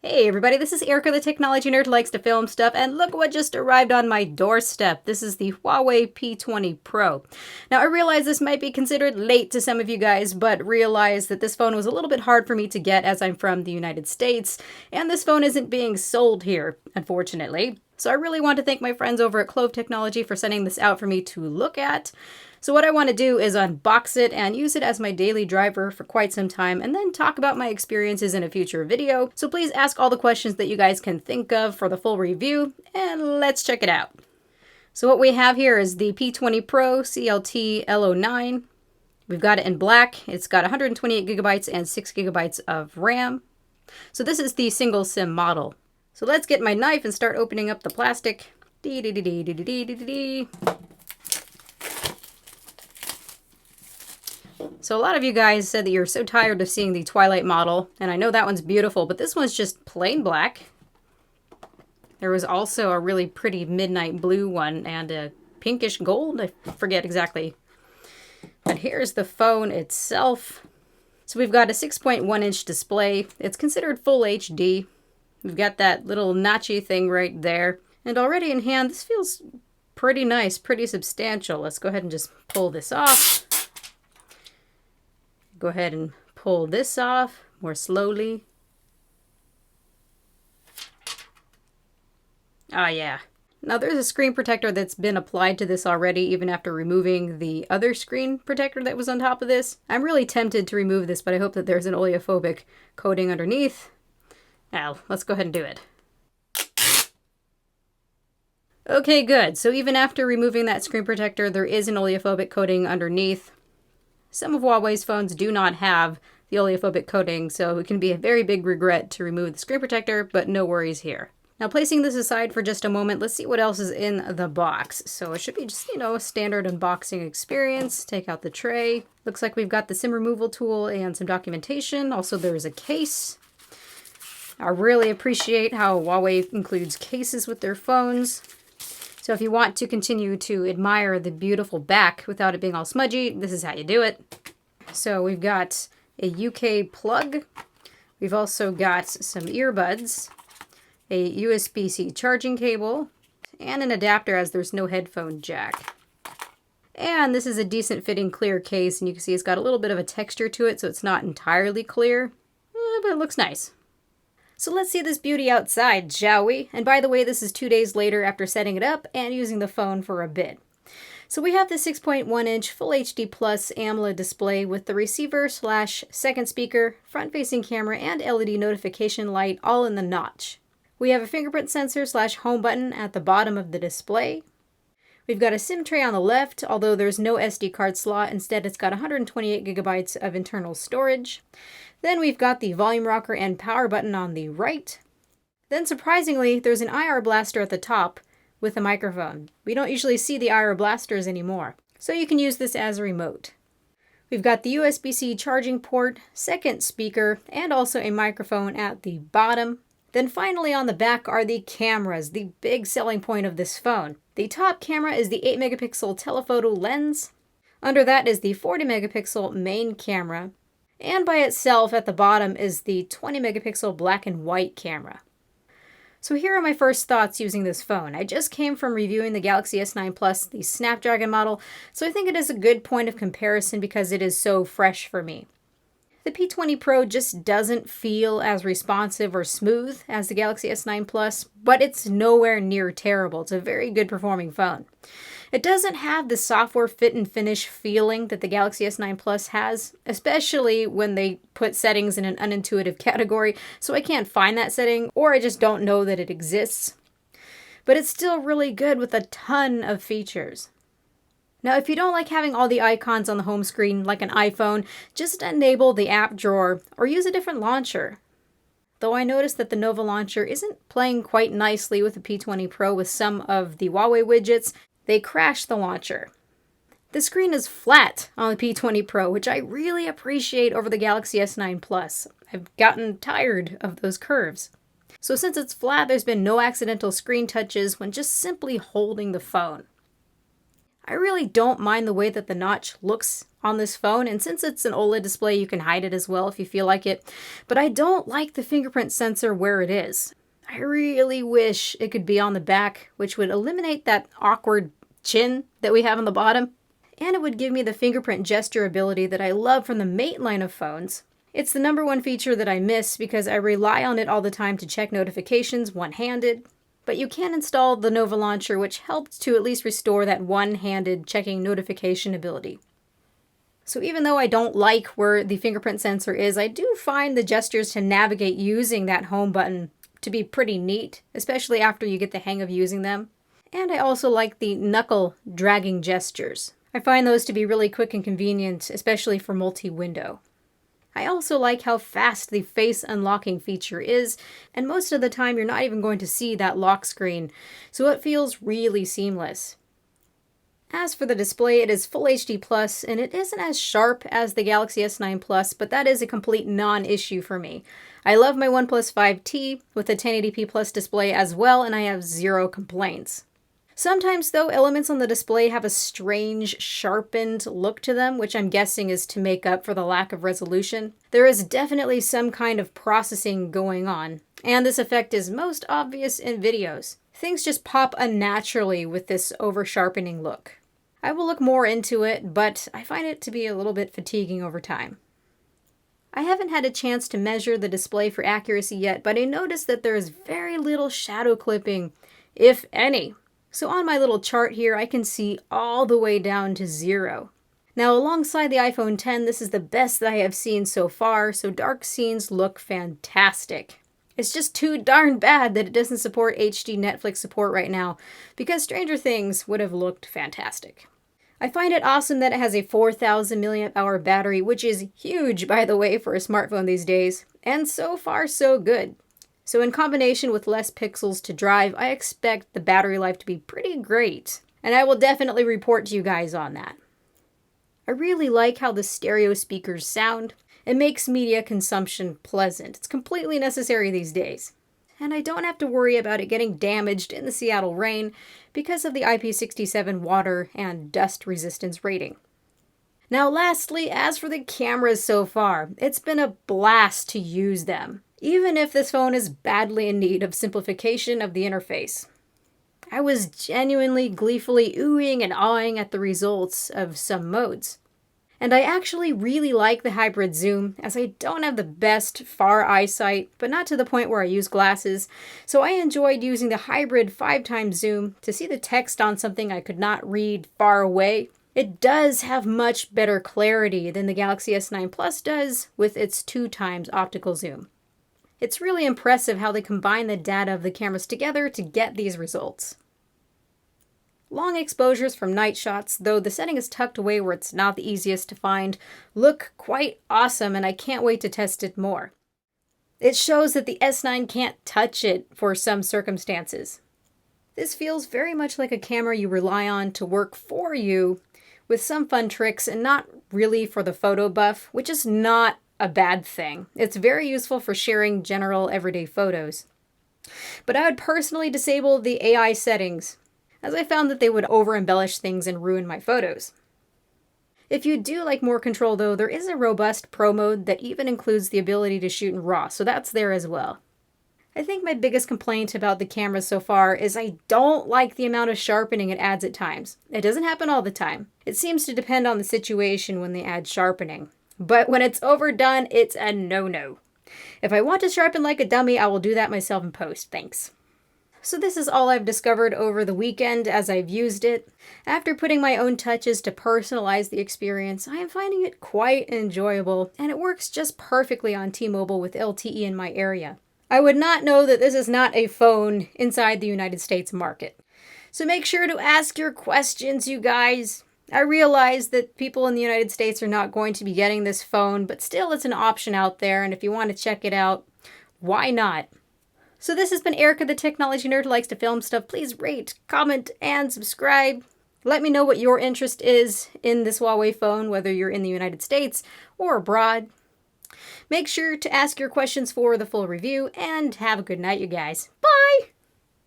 Hey everybody, this is Erica, the technology nerd who likes to film stuff, and look what just arrived on my doorstep. This is the Huawei P20 Pro. Now I realize this might be considered late to some of you guys, but realize that this phone was a little bit hard for me to get as I'm from the United States, and this phone isn't being sold here, unfortunately. So I really want to thank my friends over at Clove Technology for sending this out for me to look at. So what I want to do is unbox it and use it as my daily driver for quite some time and then talk about my experiences in a future video. So please ask all the questions that you guys can think of for the full review, and let's check it out. So what we have here is the P20 Pro CLT L09. We've got it in black. It's got 128 gigabytes and 6 gigabytes of RAM. So this is the single SIM model. So let's get my knife and start opening up the plastic. So a lot of you guys said that you're so tired of seeing the Twilight model, and I know that one's beautiful, but this one's just plain black. There was also a really pretty midnight blue one and a pinkish gold. I forget exactly. But here's the phone itself. So we've got a 6.1 inch display. It's considered full HD. We've got that little notchy thing right there. And already in hand, this feels pretty nice, pretty substantial. Let's go ahead and just pull this off. Go ahead and pull this off more slowly. Ah, yeah. Now there's a screen protector that's been applied to this already, even after removing the other screen protector that was on top of this. I'm really tempted to remove this, but I hope that there's an oleophobic coating underneath. Now, let's go ahead and do it. Okay, good. So even after removing that screen protector, there is an oleophobic coating underneath. Some of Huawei's phones do not have the oleophobic coating, so it can be a very big regret to remove the screen protector, but no worries here. Now, placing this aside for just a moment, let's see what else is in the box. So it should be just, a standard unboxing experience. Take out the tray. Looks like we've got the SIM removal tool and some documentation. Also, there is a case. I really appreciate how Huawei includes cases with their phones. So if you want to continue to admire the beautiful back without it being all smudgy, this is how you do it. So we've got a UK plug. We've also got some earbuds, a USB-C charging cable, and an adapter as there's no headphone jack. And this is a decent fitting clear case, and you can see it's got a little bit of a texture to it, so it's not entirely clear, but it looks nice. So let's see this beauty outside, shall we? And by the way, this is 2 days later after setting it up and using the phone for a bit. So we have the 6.1 inch Full HD Plus AMOLED display with the receiver / second speaker, front-facing camera, and LED notification light all in the notch. We have a fingerprint sensor / home button at the bottom of the display. We've got a SIM tray on the left, although there's no SD card slot. Instead, it's got 128 gigabytes of internal storage. Then we've got the volume rocker and power button on the right. Then surprisingly, there's an IR blaster at the top with a microphone. We don't usually see the IR blasters anymore, so you can use this as a remote. We've got the USB-C charging port, second speaker, and also a microphone at the bottom. Then finally on the back are the cameras, the big selling point of this phone. The top camera is the 8 megapixel telephoto lens. Under that is the 40 megapixel main camera. And by itself at the bottom is the 20 megapixel black and white camera. So here are my first thoughts using this phone. I just came from reviewing the Galaxy S9 Plus, the Snapdragon model, so I think it is a good point of comparison because it is so fresh for me. The P20 Pro just doesn't feel as responsive or smooth as the Galaxy S9 Plus, but it's nowhere near terrible. It's a very good performing phone. It doesn't have the software fit and finish feeling that the Galaxy S9 Plus has, especially when they put settings in an unintuitive category, so I can't find that setting, or I just don't know that it exists. But it's still really good with a ton of features. Now, if you don't like having all the icons on the home screen like an iPhone, just enable the app drawer or use a different launcher. Though I noticed that the Nova launcher isn't playing quite nicely with the P20 Pro with some of the Huawei widgets, they crash the launcher. The screen is flat on the P20 Pro, which I really appreciate over the Galaxy S9 Plus. I've gotten tired of those curves. So since it's flat, there's been no accidental screen touches when just simply holding the phone. I really don't mind the way that the notch looks on this phone, and since it's an OLED display, you can hide it as well if you feel like it, but I don't like the fingerprint sensor where it is. I really wish it could be on the back, which would eliminate that awkward chin that we have on the bottom, and it would give me the fingerprint gesture ability that I love from the Mate line of phones. It's the number one feature that I miss because I rely on it all the time to check notifications one-handed. But you can install the Nova Launcher, which helps to at least restore that one-handed checking notification ability. So even though I don't like where the fingerprint sensor is, I do find the gestures to navigate using that home button to be pretty neat, especially after you get the hang of using them. And I also like the knuckle dragging gestures. I find those to be really quick and convenient, especially for multi-window. I also like how fast the face unlocking feature is, and most of the time you're not even going to see that lock screen, so it feels really seamless. As for the display, it is Full HD Plus, and it isn't as sharp as the Galaxy S9 Plus, but that is a complete non-issue for me. I love my OnePlus 5T with a 1080p Plus display as well, and I have zero complaints. Sometimes, though, elements on the display have a strange, sharpened look to them, which I'm guessing is to make up for the lack of resolution. There is definitely some kind of processing going on, and this effect is most obvious in videos. Things just pop unnaturally with this over-sharpening look. I will look more into it, but I find it to be a little bit fatiguing over time. I haven't had a chance to measure the display for accuracy yet, but I noticed that there is very little shadow clipping, if any. So on my little chart here, I can see all the way down to 0. Now alongside the iPhone X, this is the best that I have seen so far, so dark scenes look fantastic. It's just too darn bad that it doesn't support HD Netflix support right now, because Stranger Things would have looked fantastic. I find it awesome that it has a 4,000 mAh battery, which is huge, by the way, for a smartphone these days, and so far so good. So in combination with less pixels to drive, I expect the battery life to be pretty great, and I will definitely report to you guys on that. I really like how the stereo speakers sound. It makes media consumption pleasant. It's completely necessary these days. And I don't have to worry about it getting damaged in the Seattle rain because of the IP67 water and dust resistance rating. Now lastly, as for the cameras so far, it's been a blast to use them, even if this phone is badly in need of simplification of the interface. I was genuinely gleefully oohing and awing at the results of some modes. And I actually really like the hybrid zoom, as I don't have the best far eyesight, but not to the point where I use glasses, so I enjoyed using the hybrid 5x zoom to see the text on something I could not read far away. It does have much better clarity than the Galaxy S9 Plus does with its 2x optical zoom. It's really impressive how they combine the data of the cameras together to get these results. Long exposures from night shots, though the setting is tucked away where it's not the easiest to find, look quite awesome, and I can't wait to test it more. It shows that the S9 can't touch it for some circumstances. This feels very much like a camera you rely on to work for you, with some fun tricks and not really for the photo buff, which is not a bad thing. It's very useful for sharing general everyday photos. But I would personally disable the AI settings, as I found that they would over-embellish things and ruin my photos. If you do like more control though, there is a robust Pro mode that even includes the ability to shoot in RAW, so that's there as well. I think my biggest complaint about the camera so far is I don't like the amount of sharpening it adds at times. It doesn't happen all the time. It seems to depend on the situation when they add sharpening. But when it's overdone, it's a no-no. If I want to sharpen like a dummy, I will do that myself in post, thanks. So this is all I've discovered over the weekend as I've used it. After putting my own touches to personalize the experience, I am finding it quite enjoyable, and it works just perfectly on T-Mobile with LTE in my area. I would not know that this is not a phone inside the United States market. So make sure to ask your questions, you guys. I realize that people in the United States are not going to be getting this phone, but still it's an option out there, and if you want to check it out, why not? So this has been Erica, the technology nerd who likes to film stuff. Please rate, comment, and subscribe. Let me know what your interest is in this Huawei phone, whether you're in the United States or abroad. Make sure to ask your questions for the full review, and have a good night, you guys. Bye!